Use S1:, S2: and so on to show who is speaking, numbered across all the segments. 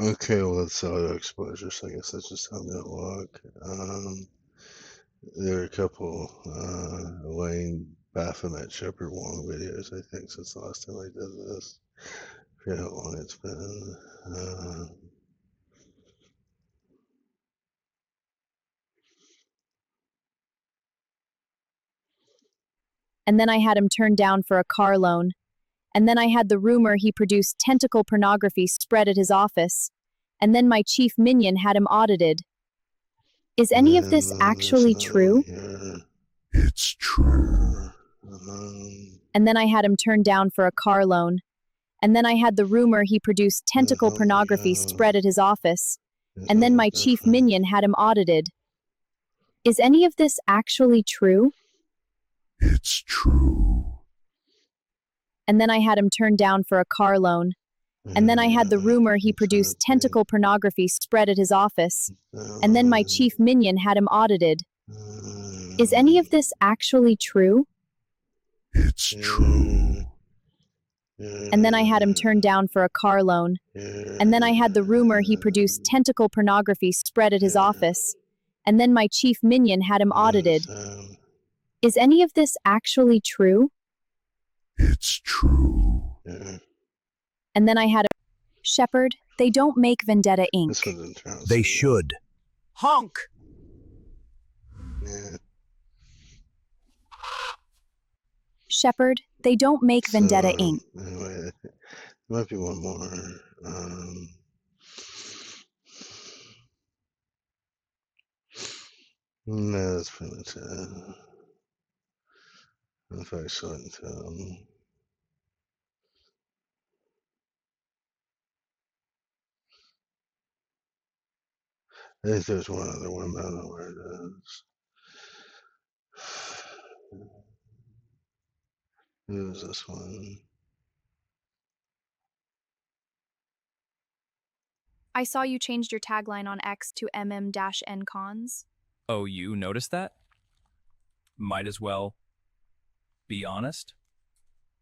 S1: Okay, well, that's auto exposure, so I guess that's just how they look. There are a couple Elaine Baphomet Shepherd Wong videos, I think, since the last time I did this. I forget how long it's been.
S2: And then I had him turned down for a car loan. And then I had the rumor he produced tentacle pornography spread at his office. And then my chief minion had him audited. Is any of
S1: And
S2: this
S1: then there's
S2: actually
S1: another one
S2: true?
S1: here.
S3: It's true.
S2: And then I had him turned down for a car loan. And then I had the rumor he produced tentacle
S1: Oh my
S2: pornography
S1: God.
S2: spread at his office.
S1: There's
S2: And then
S1: all
S2: my chief
S1: different.
S2: minion had him audited. Is any of this actually true?
S3: It's true.
S2: And then I had him turned down for a car loan. And then I had the rumor he produced tentacle pornography spread at his office. And then my chief minion had him audited. Is any of this actually true?
S3: It's true.
S2: And then I had him turned down for a car loan. And then I had the rumor he produced tentacle pornography spread at his office. And then my chief minion had him audited. Is any of this actually true?
S3: It's true.
S2: And then I had a Shepherd, they don't make Vendetta
S1: This
S2: Inc.
S1: one's interesting.
S4: They should.
S5: Honk!
S1: Yeah.
S2: Shepherd, they don't make Vendetta Inc.
S1: Anyway, there might be one more. No, that's pretty much it. If I saw it, I think there's one other one, but I don't know where it is. Who is this one?
S2: I saw you changed your tagline on X to MM-NCons.
S6: Oh, you noticed that? Might as well be honest.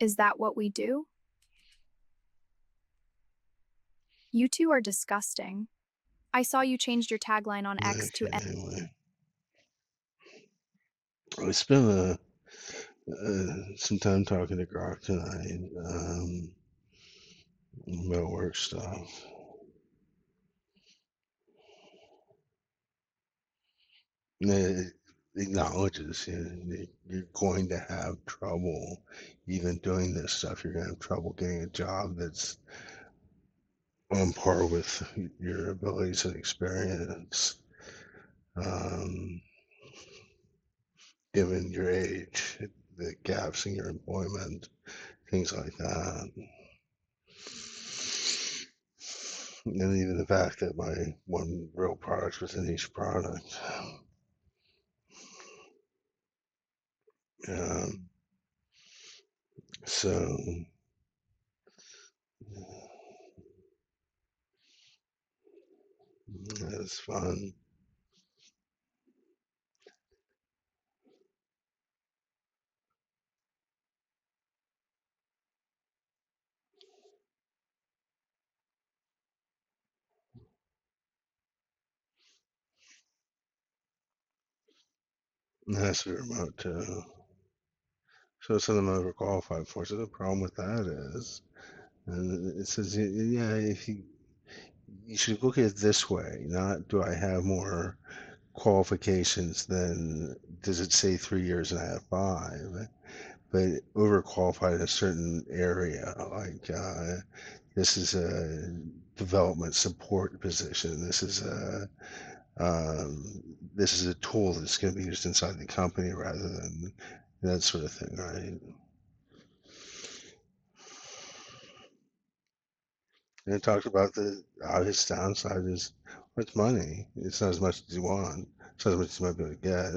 S2: Is that what we do? You two are disgusting. I saw you changed your tagline on X to
S1: Okay, anyway. I spent some time talking to Grok tonight about work stuff. And it acknowledges you're going to have trouble even doing this stuff. You're going to have trouble getting a job that's on par with your abilities and experience, given your age, the gaps in your employment, things like that. And even the fact that my one real product was a niche product. So that's fun. And that's the remote too. So some of them overqualified for. So the problem with that is, and it says, yeah, if you should look at it this way, not do I have more qualifications than does it say 3 years and I have five, but overqualified in a certain area, like this is a development support position. This is a tool that's going to be used inside the company rather than that sort of thing, right? And it talks about the obvious downside is it's money. It's not as much as you want. It's not as much as you might be able to get.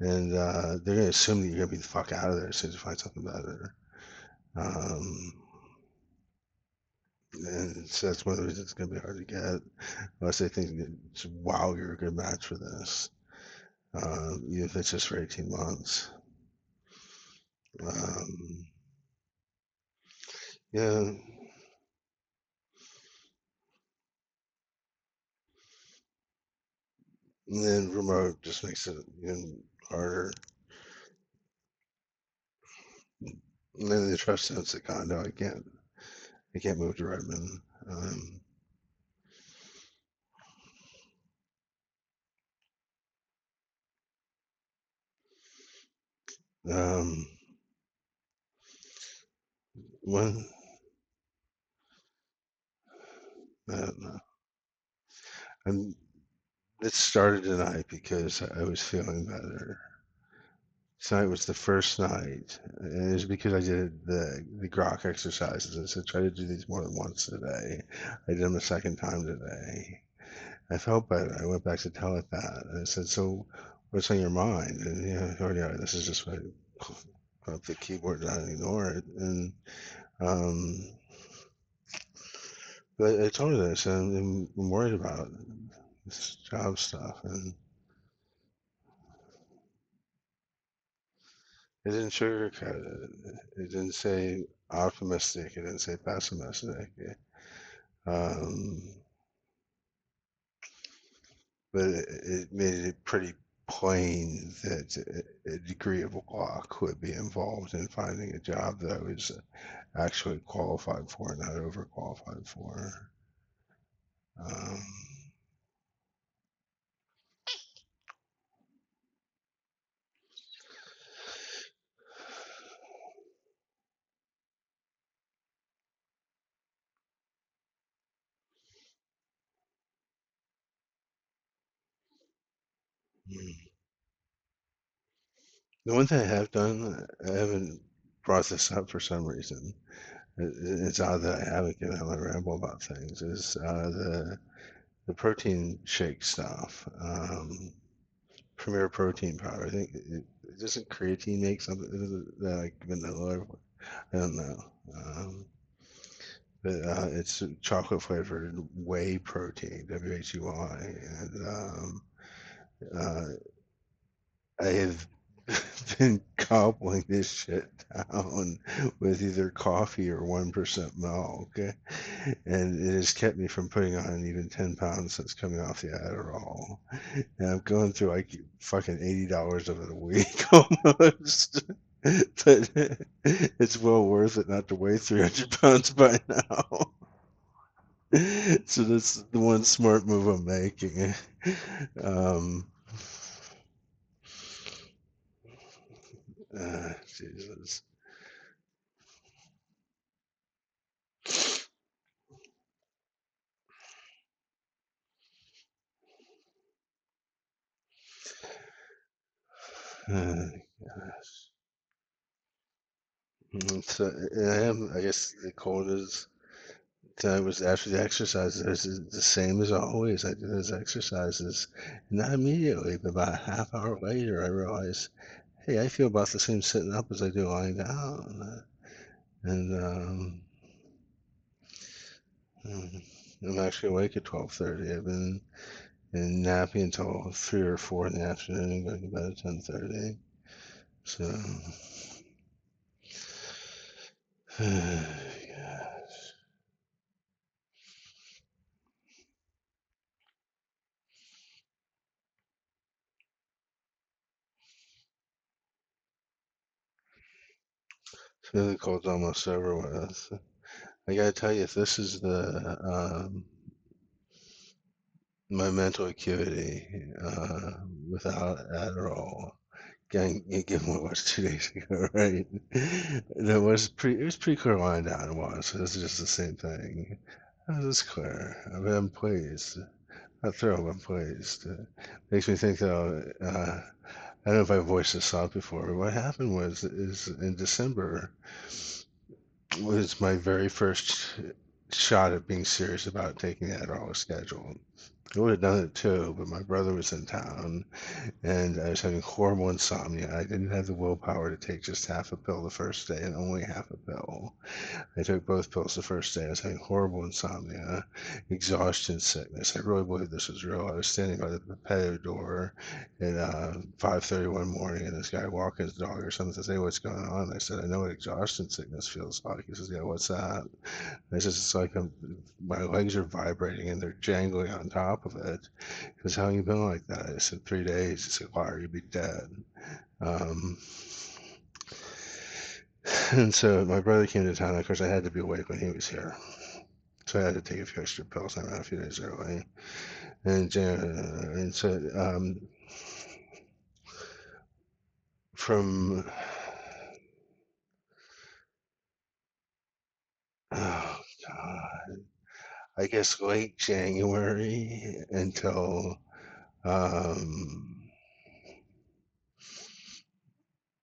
S1: And they're going to assume that you're going to be the fuck out of there as soon as you find something better. And so that's one of the reasons it's going to be hard to get, unless they think that, wow, you're a good match for this, even if it's just for 18 months. Yeah. And then remote just makes it even harder. And then the trust zone's a condo. I can't move to Redmond. Um, um, when I don't know. And it started tonight because I was feeling better. Tonight was the first night, and it was because I did the grok exercises. I said try to do these more than once a day. I did them a second time today. I felt better. I went back to tell it that, and I said, "So, what's on your mind?" And oh yeah, this is just what put up the keyboard down and ignore it. And um, but I told her this, and I'm worried about this job stuff, and it didn't sugarcoat it. It didn't say optimistic. It didn't say pessimistic. Um, but it made it pretty plain that a degree of luck would be involved in finding a job that I was actually qualified for, not overqualified for. Um, hmm. The one thing I have done, I haven't brought this up for some reason. It's odd that I haven't given out my ramble about things. Is the protein shake stuff? Premier protein powder. I think doesn't creatine make something like vanilla? I don't know. But it's chocolate flavored whey protein, WHUY, and uh, I have been gobbling this shit down with either coffee or 1% milk, and it has kept me from putting on even 10 pounds since coming off the Adderall. And I'm going through like fucking $80 of it a week almost. But it's well worth it not to weigh 300 pounds by now. So that's the one smart move I'm making. Um, Jesus. Gosh. So I guess the cold is tonight was after the exercises. It's the same as always. I do those exercises, and not immediately, but about a half hour later, I realized, hey, I feel about the same sitting up as I do lying down. And I'm actually awake at 12:30. I've been napping until 3 or 4 in the afternoon and going to bed at 10:30. So, yeah. So the cold's almost over with. I gotta tell you, if this is the my mental acuity without Adderall, given what was 2 days ago, right? That was it was pretty clear line down it was. So this is just the same thing. That was clear. I mean, I'm pleased. Not thrilled, I'm pleased. Makes me think though, I don't know if I voiced this out before, but what happened was is in December was my very first shot at being serious about taking the Adderall schedule. I would have done it too, but my brother was in town and I was having horrible insomnia. I didn't have the willpower to take just half a pill the first day and only half a pill. I took both pills the first day. I was having horrible insomnia, exhaustion sickness. I really believe this was real. I was standing by the patio door at 5:30 one morning, and this guy walking his dog or something says, "Hey, what's going on?" I said, "I know what exhaustion sickness feels like." He says, "Yeah, what's that?" I said, "It's like my legs are vibrating and they're jangling on top top of it. Because how you been like that? I said 3 days. He said, why are you be dead? And so my brother came to town. Of course, I had to be awake when he was here. So I had to take a few extra pills. I ran a few days early. And so from, oh God, I guess late January until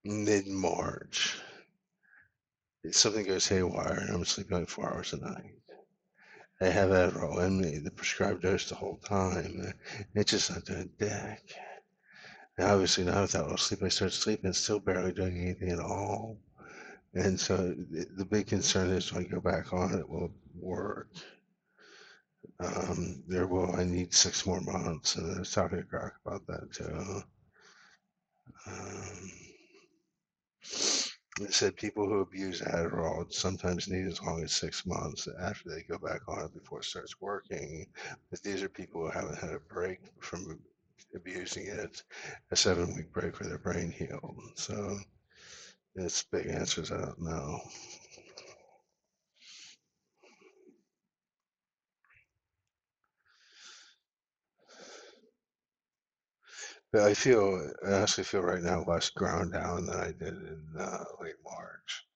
S1: mid-March, something goes haywire and I'm sleeping like 4 hours a night. I have Adderall in me, the prescribed dose the whole time. It's just not doing dick. And obviously now without no sleep, I start sleeping, it's still barely doing anything at all. And so the big concern is when I go back on it, will it work? I need 6 more months, and I was talking to Grok about that too. It said people who abuse Adderall sometimes need as long as 6 months after they go back on it before it starts working. But these are people who haven't had a break from abusing it, a 7-week break where their brain healed. So it's big answers I don't know. But I honestly feel right now less ground down than I did in late March.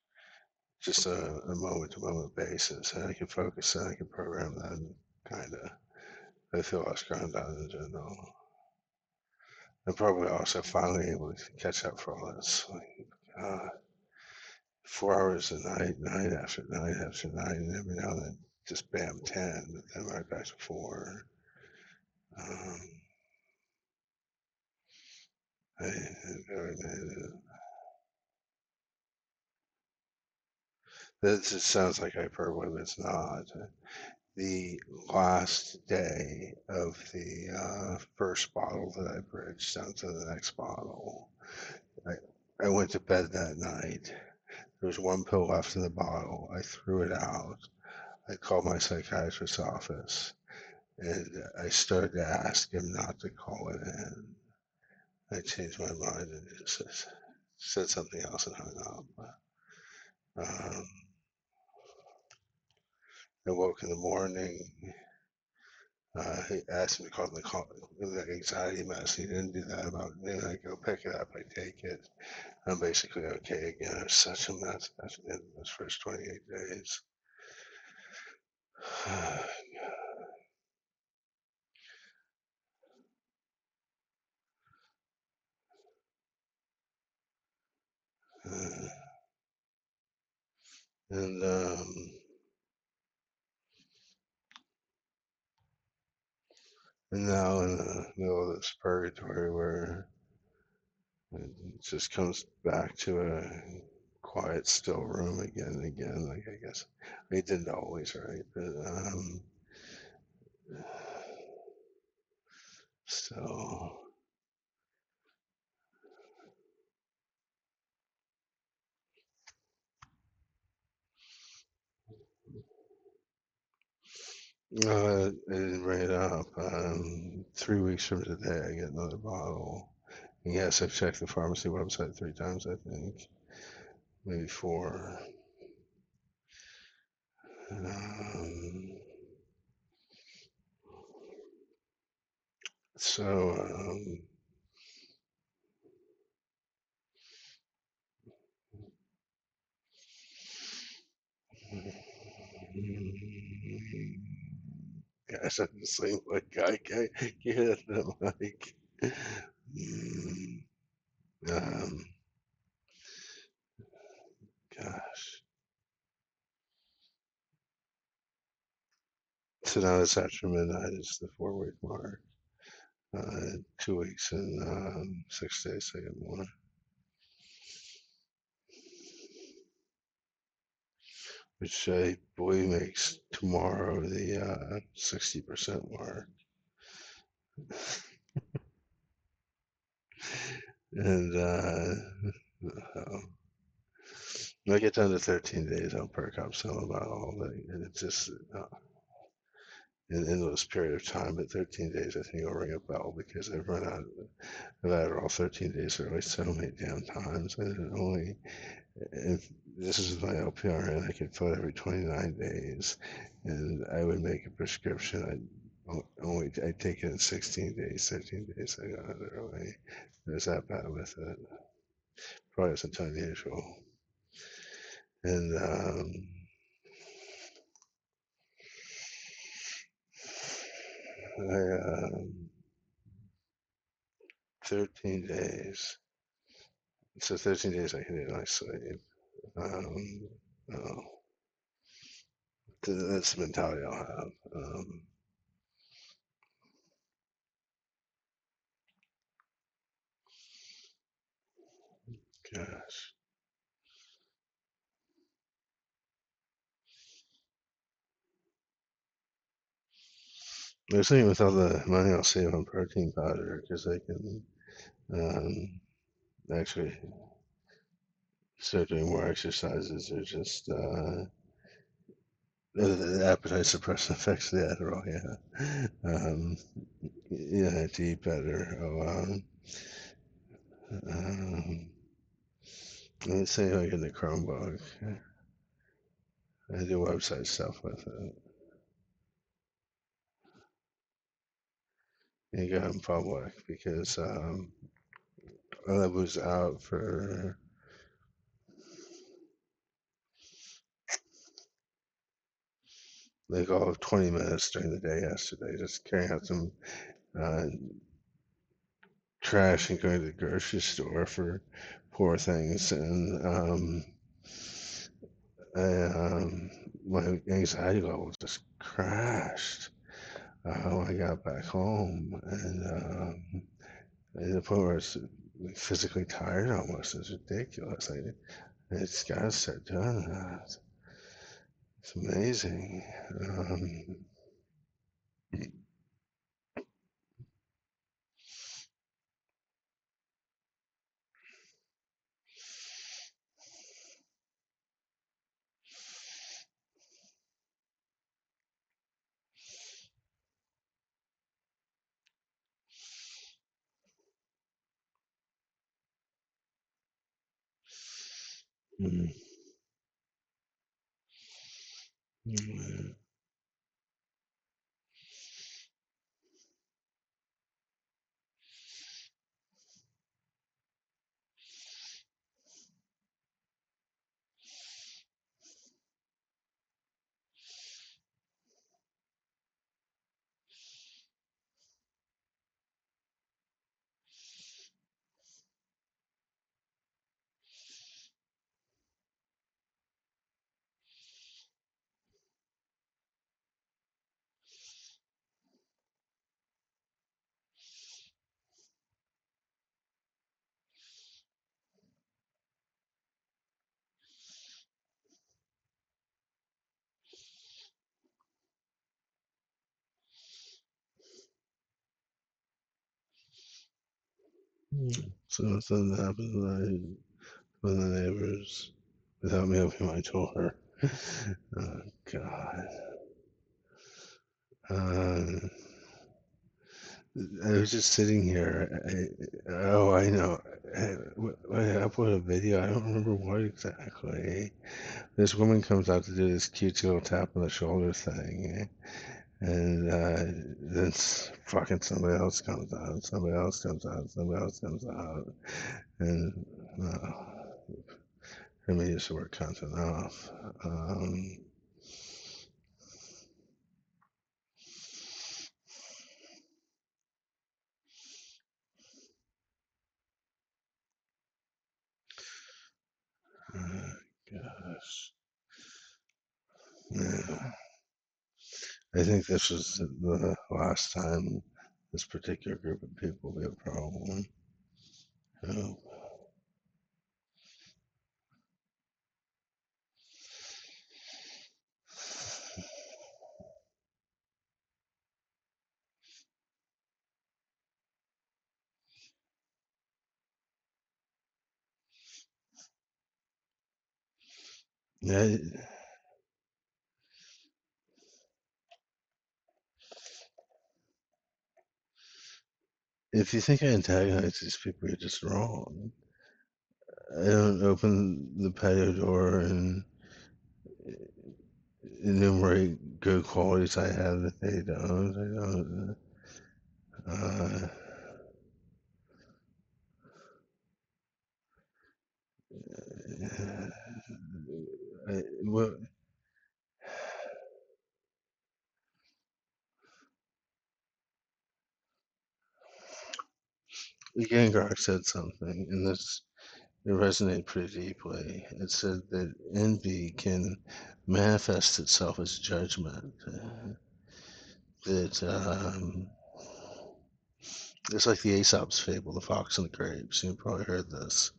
S1: Just a moment to moment basis, and I can focus and I can program that kind of. I feel less ground down in general. I'm probably also finally able to catch up for all this. Like, 4 hours a night, night after night after night, and every now and then just bam 10, but then right back to 4. This just sounds like hyperbole, but it's not. The last day of the first bottle that I bridged down to the next bottle, I went to bed that night. There was 1 pill left in the bottle. I threw it out. I called my psychiatrist's office and I started to ask him not to call it in. I changed my mind and just said something else and hung up. I woke in the morning. He asked me to call the anxiety mess. He didn't do that about noon. I go pick it up. I take it. I'm basically okay again. I was such a mess after those first 28 days. And now in the middle of this purgatory where it just comes back to a quiet, still room again and again. Like I guess it didn't always, right? But so. I didn't bring it up. 3 weeks from today, I get another bottle. And yes, I've checked the pharmacy website 3 times, I think. Maybe 4. So, gosh, I'm just saying, like, I get the mic. Gosh. So now this after midnight is the 4-week mark. 2 weeks and 6 days, I get more. Which I believe makes tomorrow the 60% mark. And when I get down to 13 days, I'll perk up some about all that. And it's just, in those period of time. But 13 days, I think, will ring a bell because I've run out of Adderall 13 days early so many damn times. And only if this is my LPRN, I could fill it every 29 days, and I would make a prescription. I take it in 16 days, 13 days. I got it early. It was that bad with it. Probably wasn't unusual. And 13 days. So 13 days I can eat my sleep. No, that's the mentality I'll have. Gosh. I was thinking with all the money I'll save on protein powder because I can actually start doing more exercises or just the appetite suppressant effects of the Adderall, yeah. Yeah, to eat better. Let's say I get the Chromebook. I do website stuff with it. You go in public because I was out for like all of 20 minutes during the day yesterday, just carrying out some uh, trash and going to the grocery store for poor things. And my anxiety level just crashed when I got back home. And the point where I was physically tired almost is ridiculous. I just got to start doing that. It's amazing. Mm, mm, So nothing happened when the neighbors, without me opening my door. Oh, God. Uh, I was just sitting here. I know. I uploaded a video. I don't remember what exactly. This woman comes out to do this cute little tap on the shoulder thing, and then fucking somebody else comes out. Somebody else comes out. Somebody else comes out, and let me use the word content off. Gosh. Yeah. I think this is the last time this particular group of people will be a problem. Oh. Yeah, if you think I antagonize these people, you're just wrong. I don't open the patio door and enumerate good qualities I have that they don't. I don't. Well, Gengar said something, and this it resonated pretty deeply. It said that envy can manifest itself as judgment. That it's like the Aesop's fable, the fox and the grapes. You've probably heard this.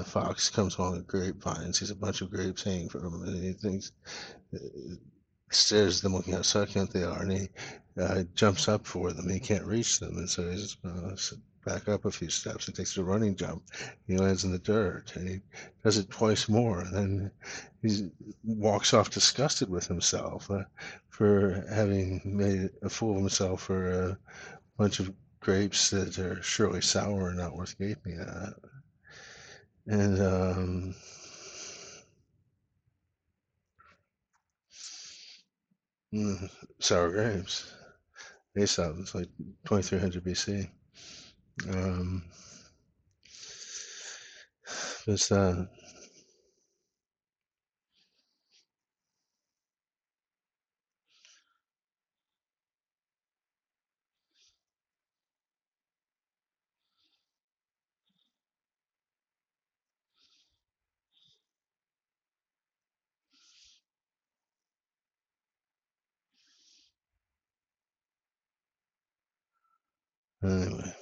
S1: Fox comes along a grapevine, sees a bunch of grapes hanging from him, and he thinks, stares at them, looking how succulent they are, and he jumps up for them. He can't reach them, and so he's back up a few steps. He takes a running jump. He lands in the dirt, and he does it twice more. And then he walks off disgusted with himself for having made a fool of himself for a bunch of grapes that are surely sour and not worth gaping at. And sour grapes. Aesop, it's like 2300 BC. Um, it's anyway.